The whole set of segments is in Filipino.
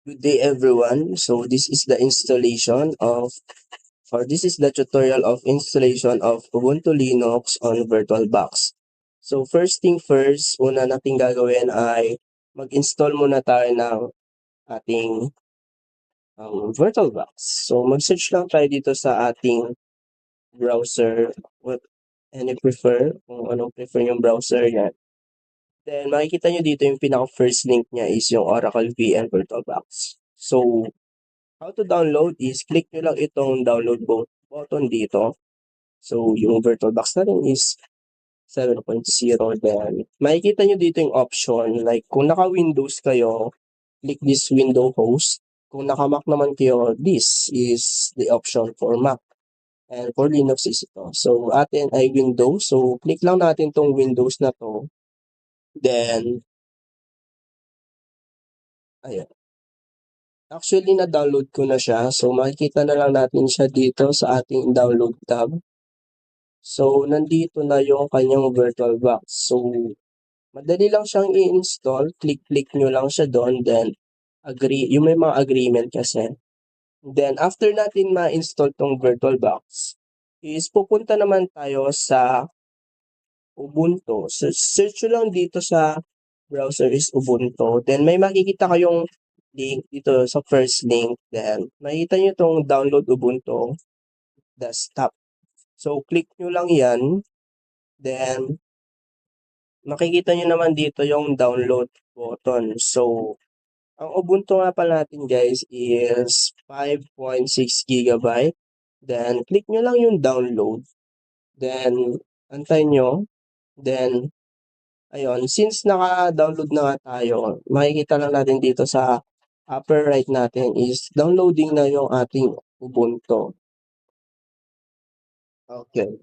Good day everyone. So this is the tutorial of installation of Ubuntu Linux on VirtualBox. So first thing first, una nating gagawin ay mag-install muna tayo ng ating VirtualBox. So mag-search lang tayo dito sa ating browser. What any prefer, kung anong prefer yung browser yan. Then makikita nyo dito yung pinaka first link niya is yung Oracle VM VirtualBox. So how to download is click nyo lang itong download button dito. So, yung VirtualBox na rin is 7.0. Then, makikita nyo dito yung option. Like, kung naka-Windows kayo, click this window host. Kung naka-Mac naman kayo, this is the option for Mac. And for Linux is ito. So, atin ay Windows. So, click lang natin tong Windows na to. Then, ayun. Actually, na-download ko na siya. So, makikita na lang natin siya dito sa ating download tab. So, nandito na yung kanyang VirtualBox. So, madali lang siyang i-install. Click-click nyo lang siya doon. Then, agree. Yung may mga agreement kasi. Then, after natin ma-install tong VirtualBox, is pupunta naman tayo sa Ubuntu. So, search nyo lang dito sa browser is Ubuntu. Then, may makikita kayong link dito sa first link. Then, makikita nyo itong download Ubuntu desktop. So, click nyo lang yan. Then, makikita nyo naman dito yung download button. So, ang Ubuntu nga pala natin guys is 5.6 GB. Then, click nyo lang yung download. Then, antayin nyo. Then, ayun, since naka-download na nga tayo, makikita lang natin dito sa upper right natin is downloading na yung ating Ubuntu. Okay.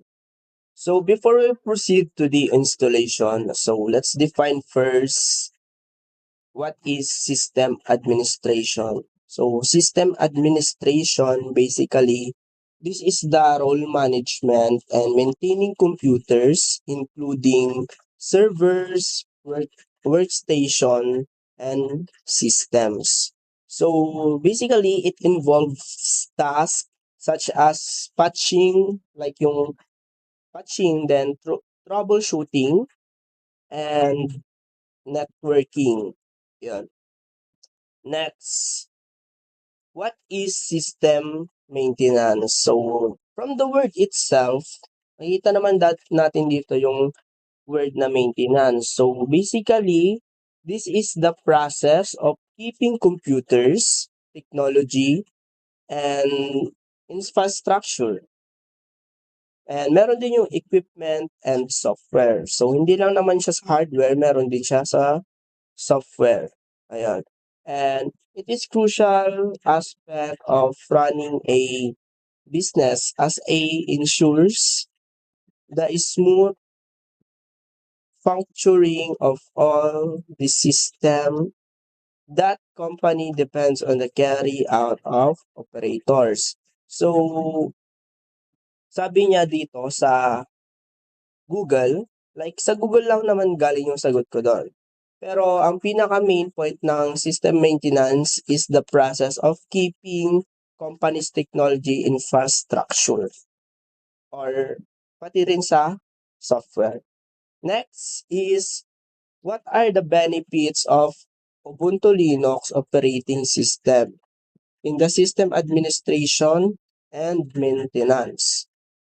So, before we proceed to the installation, so let's define first what is system administration. So, system administration, basically, this is the role management and maintaining computers, including servers, workstation, and systems. So, basically, it involves tasks such as patching, like yung patching, then troubleshooting, and networking. Yan. Next, what is system maintenance? So, from the word itself, makita naman natin dito yung word na maintenance. So, basically, this is the process of keeping computers, technology, and infrastructure. And meron din yung equipment and software. So, hindi lang naman siya sa hardware, meron din siya sa software. Ayan. And it is crucial aspect of running a business as a ensures the smooth functioning of all the system that company depends on the carry out of operators. So, sabi niya dito sa Google, like sa Google lang naman galing yung sagot ko doon. Pero ang pinaka main point ng system maintenance is the process of keeping company's technology infrastructure or pati rin sa software. Next is what are the benefits of Ubuntu Linux operating system in the system administration and maintenance.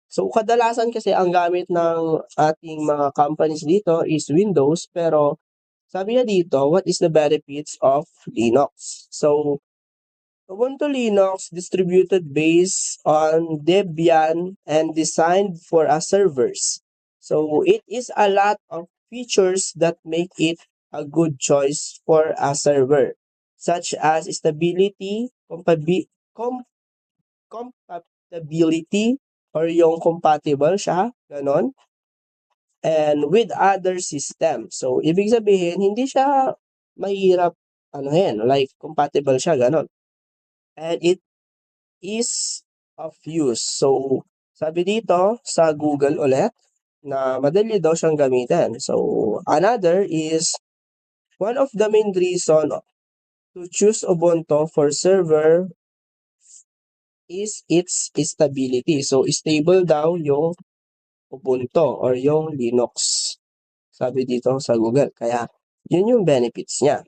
So kadalasan kasi ang gamit ng ating mga companies dito is Windows, pero sabi niya dito, what is the benefits of Linux? So, Ubuntu Linux distributed based on Debian and designed for a servers. So, it is a lot of features that make it a good choice for a server, such as stability, compatibility, or yung compatible siya, ganon, and with other systems. So, ibig sabihin, hindi siya mahirap like compatible siya, ganon. And it is of use. So, sabi dito sa Google ulit, na madali daw siyang gamitin. So, another is, one of the main reason to choose Ubuntu for server is its stability. So, stable daw yung Ubuntu or yung Linux. Sabi dito sa Google. Kaya, yun yung benefits niya.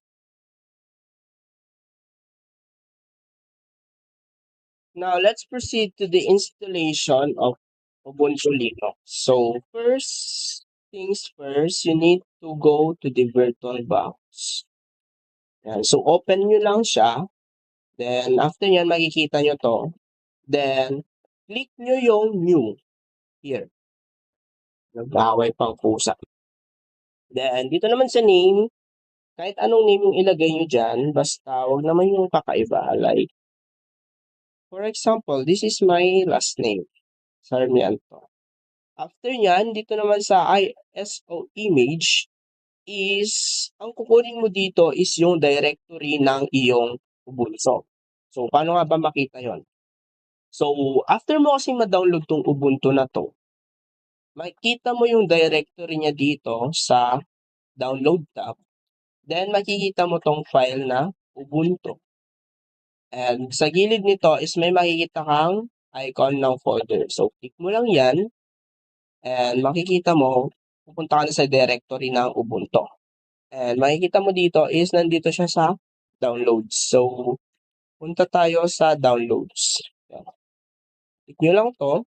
Now, let's proceed to the installation of Ubuntu Linux. So, first things first, you need to go to the VirtualBox. Yan. So, open nyo lang siya. Then, after yan, makikita nyo to. Then, click nyo yung new here. Nag-away pang pusa. Then, dito naman sa name, kahit anong name yung ilagay nyo dyan, basta wag naman yung kakaiba. Like, for example, this is my last name. Sarmiento. After nyan, dito naman sa ISO image, is, ang kukunin mo dito is yung directory ng iyong Ubuntu. So, paano nga ba makita yon? So, after mo kasi ma-download tong Ubuntu na to, makikita mo yung directory niya dito sa download tab. Then, makikita mo tong file na Ubuntu. And sa gilid nito is may makikita kang icon ng folder. So, click mo lang yan. And makikita mo, pupunta ka na sa directory ng Ubuntu. And makikita mo dito is nandito siya sa downloads. So, punta tayo sa downloads. Click nyo lang to.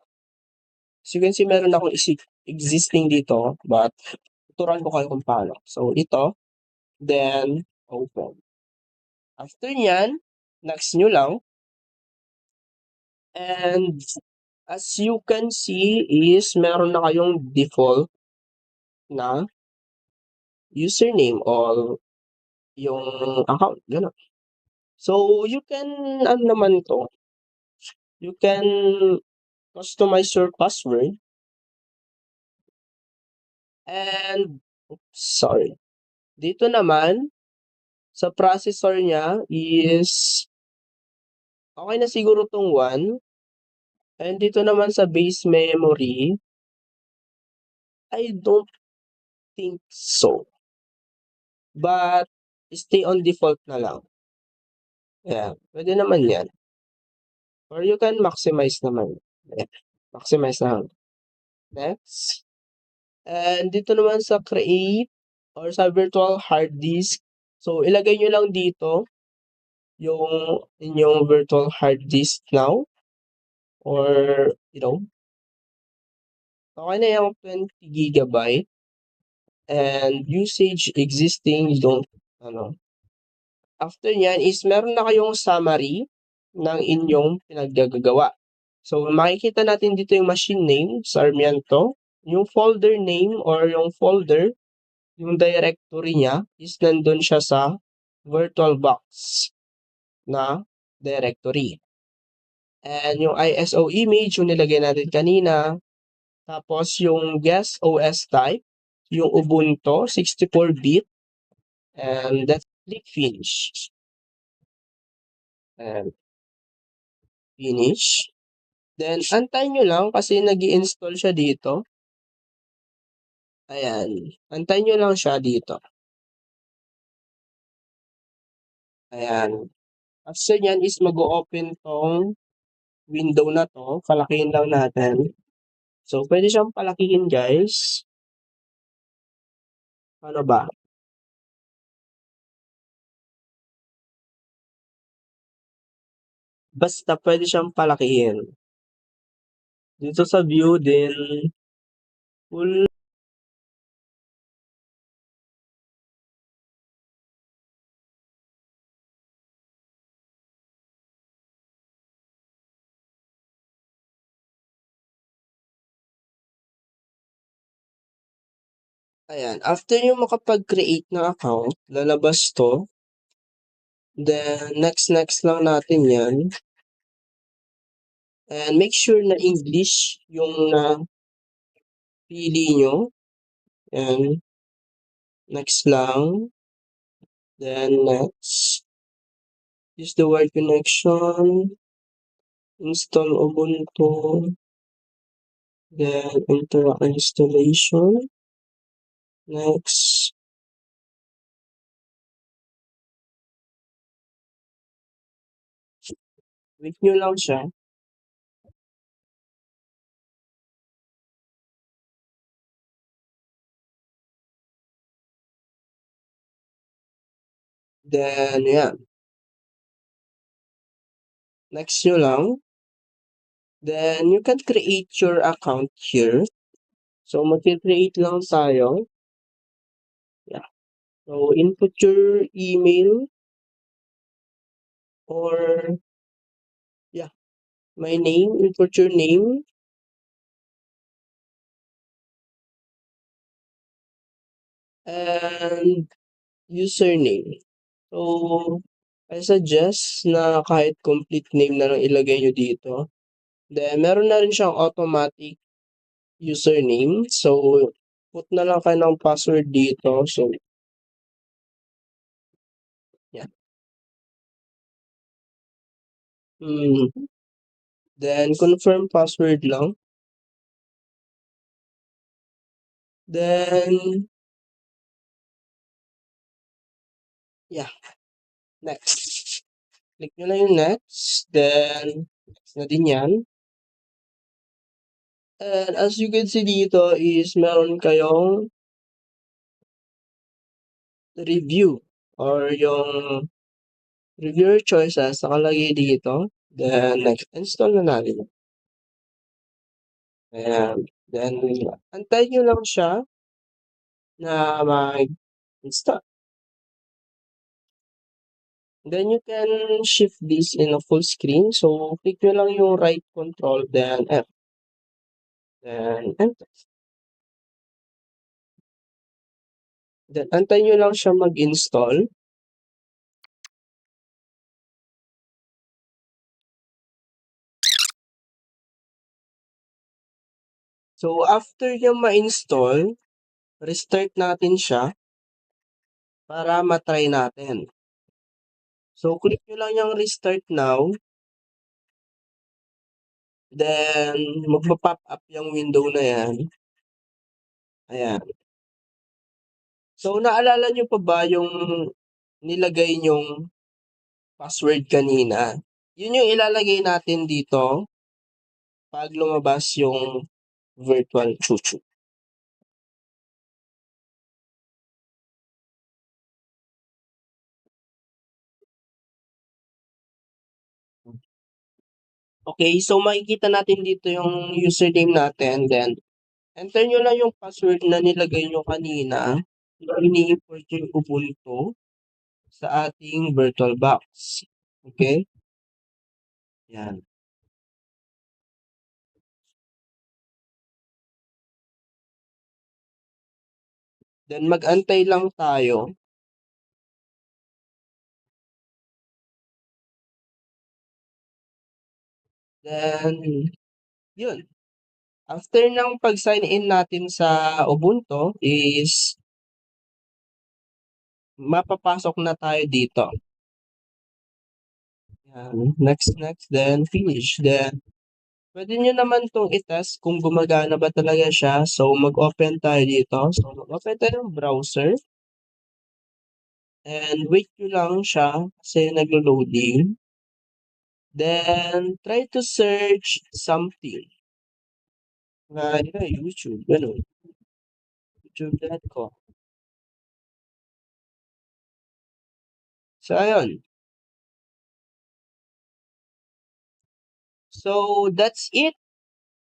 As you can see, meron akong existing dito, but tuturuan ko kayo kung paano. So, ito, then, open. After nyan, next nyo lang. And, as you can see is, meron na kayong default na username or yung account. Ganun. So, you can, ano naman to, you can customize your password. And, sorry. Dito naman, sa processor niya is, okay na siguro tong 1. And dito naman sa base memory, I don't think so. But, stay on default na lang. Yeah, pwede naman yan. Or you can maximize naman. Yeah, maximize na lang. Next. And dito naman sa create or sa virtual hard disk. So, ilagay nyo lang dito yung inyong virtual hard disk now. Or, okay na yung 20 gigabyte. And usage existing, you don't, After nyan is meron na kayong summary ng inyong pinaggagawa. So, makikita natin dito yung machine name, Sarmiento. Yung folder name or yung folder, yung directory niya is nandun siya sa VirtualBox na directory. And yung ISO image, yung nilagay natin kanina. Tapos yung guest OS type, yung Ubuntu 64-bit. And let's click finish. And finish. Then, antayin nyo lang kasi nag-i-install siya dito. Ayan. Antayin nyo lang siya dito. Ayan. After nyan is mag-open tong window na to. Palakihin lang natin. So, pwede siyang palakihin, guys. Ano ba? Basta pwede siyang palakihin. Dito sa view din, full. Ayan. After nyo makapag-create ng account, lalabas to. Then, next lang natin yan. And make sure na English yung pili nyo. And next lang. Then next. Use the word connection. Install Ubuntu. Then enter installation. Next. Wait nyo lang siya. Then, yeah. Next nyo lang. Then, you can create your account here. So, mag-create lang tayo. Yeah. So, input your email or, yeah, my name. Input your name and username. So, I suggest na kahit complete name na lang ilagay nyo dito. Then, meron na rin siyang automatic username. So, put na lang kayo ng password dito. So, yeah. Then, confirm password lang. Then, yeah, next. Click nyo na yung next. Then, next na din yan. And as you can see dito is meron kayong review or yung reviewer choices nakalagay dito. Then, next, install na natin. Ayan. Then, antayin nyo lang siya na mag-install. Then, you can shift this in a full screen. So, click nyo lang yung right control, then F. Then, enter. Then, antayin nyo lang siya mag-install. So, after niya ma-install, restart natin siya para matry natin. So, click nyo lang yung restart now. Then, magpa-pop up yung window na yan. Ayan. So, naalala nyo pa ba yung nilagay nyong password kanina? Yun yung ilalagay natin dito pag lumabas yung virtual chuchu. Okay, so makikita natin dito yung username natin. Then, enter nyo lang yung password na nilagay nyo kanina na ini-import yung Ubuntu sa ating virtual box. Okay? Yan. Then, mag-antay lang tayo. Then, yun. After ng pag-sign in natin sa Ubuntu is mapapasok na tayo dito. Yan. Next, then finish. Then, pwede nyo naman itong i-test kung gumagana ba talaga siya. So, mag-open tayo dito. So, mag-open tayo ng browser. And wait nyo lang siya kasi naglo-loading. Then, try to search something. YouTube, ganun. YouTube.com. So, ayun. So, that's it.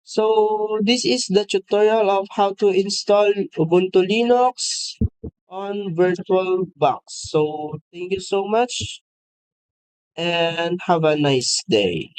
So, this is the tutorial of how to install Ubuntu Linux on VirtualBox. So, thank you so much and have a nice day.